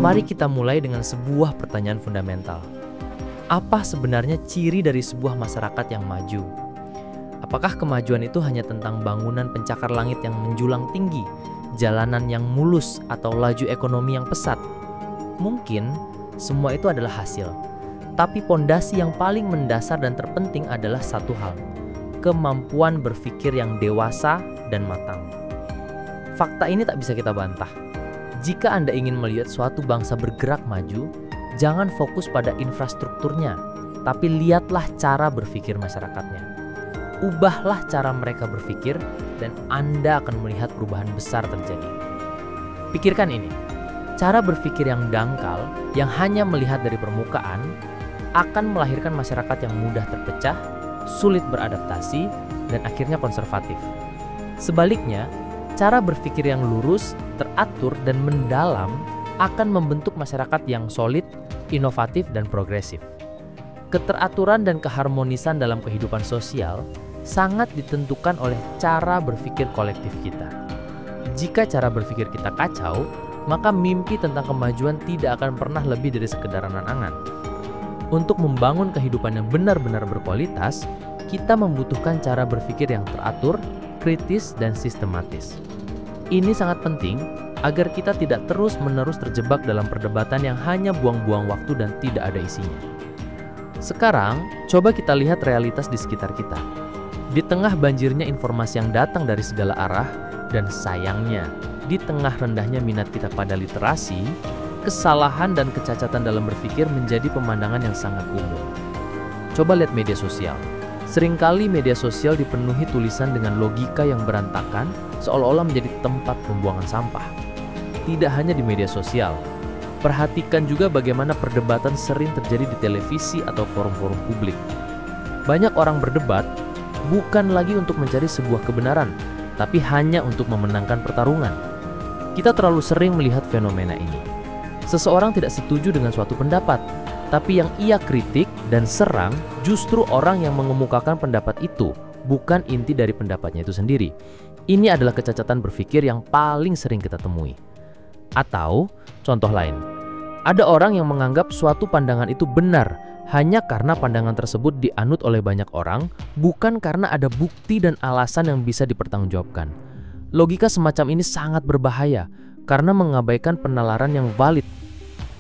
Mari kita mulai dengan sebuah pertanyaan fundamental. Apa sebenarnya ciri dari sebuah masyarakat yang maju? Apakah kemajuan itu hanya tentang bangunan pencakar langit yang menjulang tinggi, jalanan yang mulus, atau laju ekonomi yang pesat? Mungkin semua itu adalah hasil. Tapi pondasi yang paling mendasar dan terpenting adalah satu hal: kemampuan berpikir yang dewasa dan matang. Fakta ini tak bisa kita bantah. Jika Anda ingin melihat suatu bangsa bergerak maju, jangan fokus pada infrastrukturnya, tapi lihatlah cara berpikir masyarakatnya. Ubahlah cara mereka berpikir dan Anda akan melihat perubahan besar terjadi. Pikirkan ini, cara berpikir yang dangkal, yang hanya melihat dari permukaan, akan melahirkan masyarakat yang mudah terpecah, sulit beradaptasi, dan akhirnya konservatif. Sebaliknya, cara berpikir yang lurus, teratur, dan mendalam akan membentuk masyarakat yang solid, inovatif, dan progresif. Keteraturan dan keharmonisan dalam kehidupan sosial sangat ditentukan oleh cara berpikir kolektif kita. Jika cara berpikir kita kacau, maka mimpi tentang kemajuan tidak akan pernah lebih dari sekedar angan-angan. Untuk membangun kehidupan yang benar-benar berkualitas, kita membutuhkan cara berpikir yang teratur, kritis, dan sistematis. Ini sangat penting agar kita tidak terus-menerus terjebak dalam perdebatan yang hanya buang-buang waktu dan tidak ada isinya. Sekarang, coba kita lihat realitas di sekitar kita. Di tengah banjirnya informasi yang datang dari segala arah, dan sayangnya, di tengah rendahnya minat kita pada literasi, kesalahan dan kecacatan dalam berpikir menjadi pemandangan yang sangat umum. Coba lihat media sosial. Seringkali media sosial dipenuhi tulisan dengan logika yang berantakan, seolah-olah menjadi tempat pembuangan sampah. Tidak hanya di media sosial, perhatikan juga bagaimana perdebatan sering terjadi di televisi atau forum-forum publik. Banyak orang berdebat bukan lagi untuk mencari sebuah kebenaran, tapi hanya untuk memenangkan pertarungan. Kita terlalu sering melihat fenomena ini. Seseorang tidak setuju dengan suatu pendapat, tapi yang ia kritik dan serang justru orang yang mengemukakan pendapat itu, bukan inti dari pendapatnya itu sendiri. Ini adalah kecacatan berpikir yang paling sering kita temui. Atau, contoh lain, ada orang yang menganggap suatu pandangan itu benar hanya karena pandangan tersebut dianut oleh banyak orang, bukan karena ada bukti dan alasan yang bisa dipertanggungjawabkan. Logika semacam ini sangat berbahaya karena mengabaikan penalaran yang valid.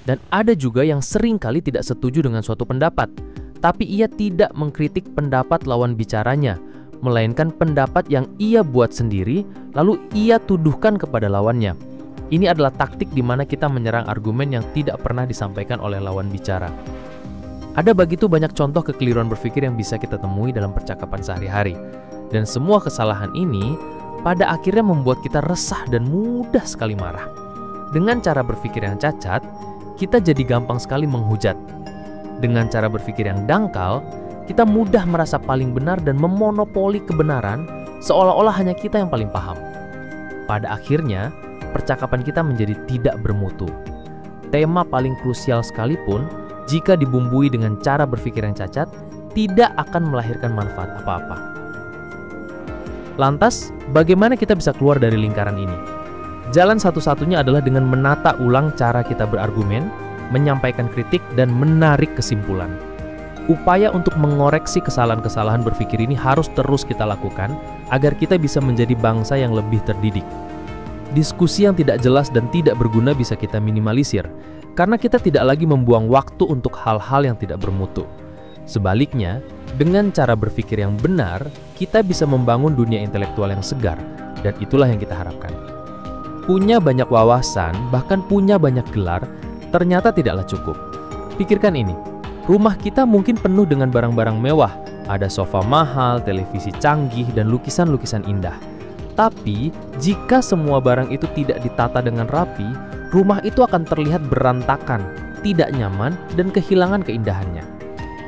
Dan ada juga yang seringkali tidak setuju dengan suatu pendapat, tapi ia tidak mengkritik pendapat lawan bicaranya, melainkan pendapat yang ia buat sendiri, lalu ia tuduhkan kepada lawannya. Ini adalah taktik di mana kita menyerang argumen yang tidak pernah disampaikan oleh lawan bicara. Ada begitu banyak contoh kekeliruan berpikir yang bisa kita temui dalam percakapan sehari-hari. Dan semua kesalahan ini pada akhirnya membuat kita resah dan mudah sekali marah. Dengan cara berpikir yang cacat, kita jadi gampang sekali menghujat. Dengan cara berpikir yang dangkal, kita mudah merasa paling benar dan memonopoli kebenaran, seolah-olah hanya kita yang paling paham. Pada akhirnya, percakapan kita menjadi tidak bermutu. Tema paling krusial sekalipun, jika dibumbui dengan cara berpikir yang cacat, tidak akan melahirkan manfaat apa-apa. Lantas, bagaimana kita bisa keluar dari lingkaran ini? Jalan satu-satunya adalah dengan menata ulang cara kita berargumen, menyampaikan kritik, dan menarik kesimpulan. Upaya untuk mengoreksi kesalahan-kesalahan berpikir ini harus terus kita lakukan agar kita bisa menjadi bangsa yang lebih terdidik. Diskusi yang tidak jelas dan tidak berguna bisa kita minimalisir, karena kita tidak lagi membuang waktu untuk hal-hal yang tidak bermutu. Sebaliknya, dengan cara berpikir yang benar, kita bisa membangun dunia intelektual yang segar, dan itulah yang kita harapkan. Punya banyak wawasan, bahkan punya banyak gelar, ternyata tidaklah cukup. Pikirkan ini, rumah kita mungkin penuh dengan barang-barang mewah, ada sofa mahal, televisi canggih, dan lukisan-lukisan indah. Tapi, jika semua barang itu tidak ditata dengan rapi, rumah itu akan terlihat berantakan, tidak nyaman, dan kehilangan keindahannya.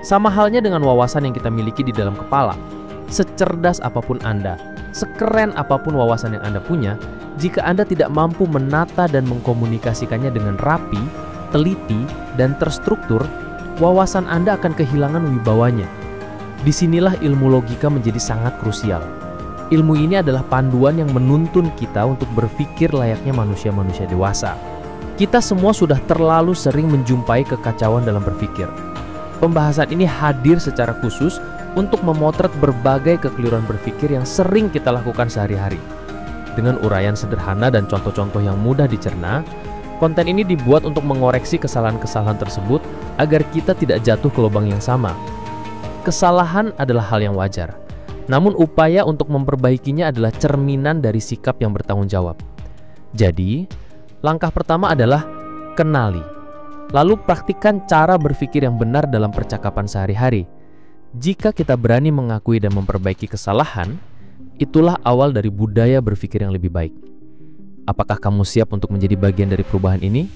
Sama halnya dengan wawasan yang kita miliki di dalam kepala. Secerdas apapun Anda, sekeren apapun wawasan yang Anda punya, jika Anda tidak mampu menata dan mengkomunikasikannya dengan rapi, teliti, dan terstruktur, wawasan Anda akan kehilangan wibawanya. Disinilah ilmu logika menjadi sangat krusial. Ilmu ini adalah panduan yang menuntun kita untuk berpikir layaknya manusia-manusia dewasa. Kita semua sudah terlalu sering menjumpai kekacauan dalam berpikir. Pembahasan ini hadir secara khusus untuk memotret berbagai kekeliruan berpikir yang sering kita lakukan sehari-hari. Dengan uraian sederhana dan contoh-contoh yang mudah dicerna, konten ini dibuat untuk mengoreksi kesalahan-kesalahan tersebut agar kita tidak jatuh ke lubang yang sama. Kesalahan adalah hal yang wajar, namun upaya untuk memperbaikinya adalah cerminan dari sikap yang bertanggung jawab. Jadi, langkah pertama adalah kenali, lalu praktikkan cara berpikir yang benar dalam percakapan sehari-hari. Jika kita berani mengakui dan memperbaiki kesalahan, itulah awal dari budaya berpikir yang lebih baik. Apakah kamu siap untuk menjadi bagian dari perubahan ini?